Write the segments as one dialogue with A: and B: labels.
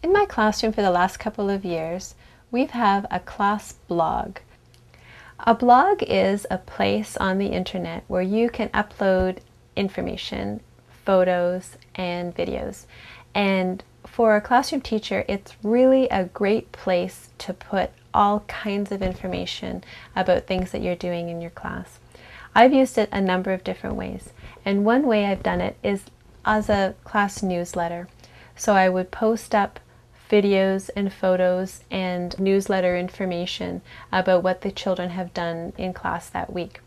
A: In my classroom for the last couple of years, we have a class blog. A blog is a place on the internet where you can upload information, photos, and videos. And for a classroom teacher, it's really a great place to put all kinds of information about things that you're doing in your class. I've used it a number of different ways, and one way I've done it is as a class newsletter. So I would post up videos and photos and newsletter information about what the children have done in class that week.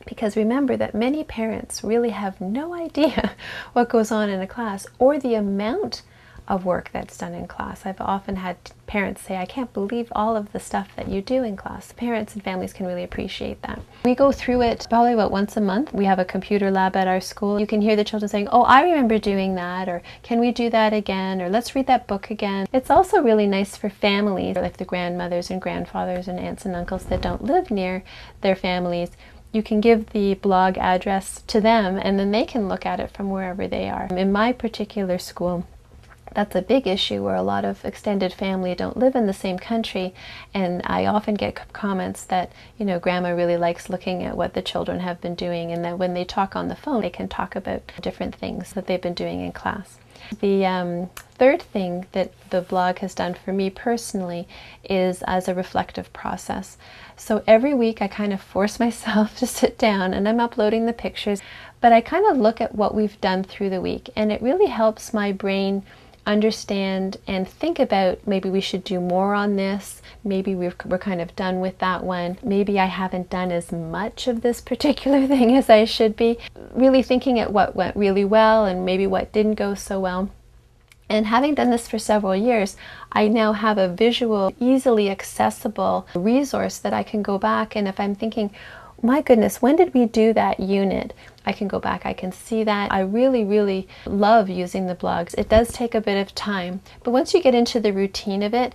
A: Because remember that many parents really have no idea what goes on in a class or the amount of work that's done in class. I've often had parents say, I can't believe all of the stuff that you do in class. Parents and families can really appreciate that. We go through it probably about once a month. We have a computer lab at our school. You can hear the children saying, oh, I remember doing that, or can we do that again, or let's read that book again. It's also really nice for families, like the grandmothers and grandfathers and aunts and uncles that don't live near their families. You can give the blog address to them and then they can look at it from wherever they are. In my particular school, that's a big issue where a lot of extended family don't live in the same country, and I often get comments that, you know, grandma really likes looking at what the children have been doing, and that when they talk on the phone they can talk about different things that they've been doing in class. The third thing that the blog has done for me personally is as a reflective process. So every week I kind of force myself to sit down and I'm uploading the pictures, but I kind of look at what we've done through the week, and it really helps my brain understand and think about, maybe we should do more on this, maybe we're kind of done with that one, maybe I haven't done as much of this particular thing as I should be. Really thinking at what went really well and maybe what didn't go so well. And having done this for several years, I now have a visual, easily accessible resource that I can go back, and if I'm thinking, my goodness, when did we do that unit? I can go back, I can see that. I really love using the blogs. It does take a bit of time, but once you get into the routine of it,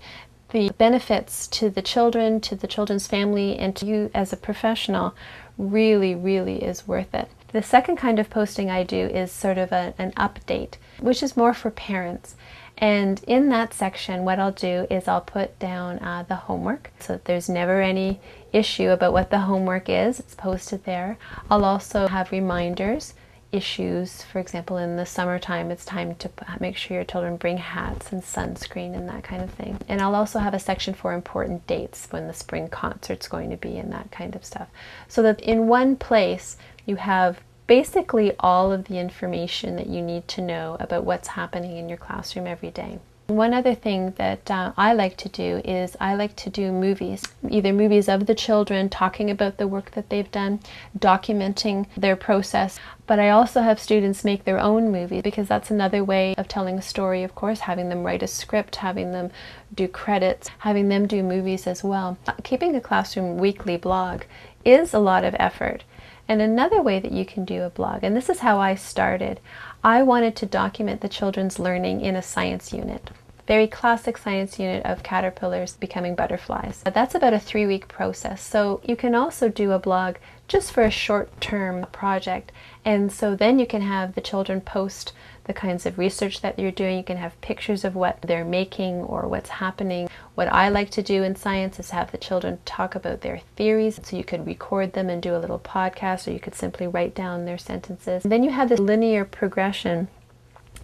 A: the benefits to the children, to the children's family, and to you as a professional really is worth it. The second kind of posting I do is sort of an update, which is more for parents. And in that section, what I'll do is I'll put down the homework, so that there's never any issue about what the homework is. It's posted there. I'll also have reminders, issues. For example, in the summertime, it's time to make sure your children bring hats and sunscreen and that kind of thing. And I'll also have a section for important dates, when the spring concert's going to be and that kind of stuff. So that in one place, you have basically all of the information that you need to know about what's happening in your classroom every day. One other thing that I like to do is I like to do movies, either movies of the children talking about the work that they've done, documenting their process, but I also have students make their own movies, because that's another way of telling a story, of course, having them write a script, having them do credits, having them do movies as well. Keeping a classroom weekly blog is a lot of effort. And another way that you can do a blog, and this is how I started, I wanted to document the children's learning in a science unit. Very classic science unit of caterpillars becoming butterflies. That's about a 3-week process. So you can also do a blog just for a short-term project. And so then you can have the children post the kinds of research that you're doing. You can have pictures of what they're making or what's happening. What I like to do in science is have the children talk about their theories. So you could record them and do a little podcast, or you could simply write down their sentences. And then you have this linear progression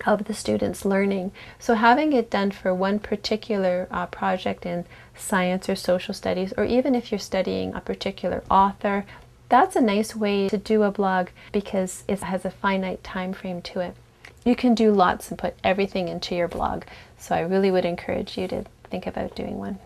A: of the students learning. So having it done for one particular project in science or social studies, or even if you're studying a particular author, that's a nice way to do a blog, because it has a finite time frame to it. You can do lots and put everything into your blog, so I really would encourage you to think about doing one.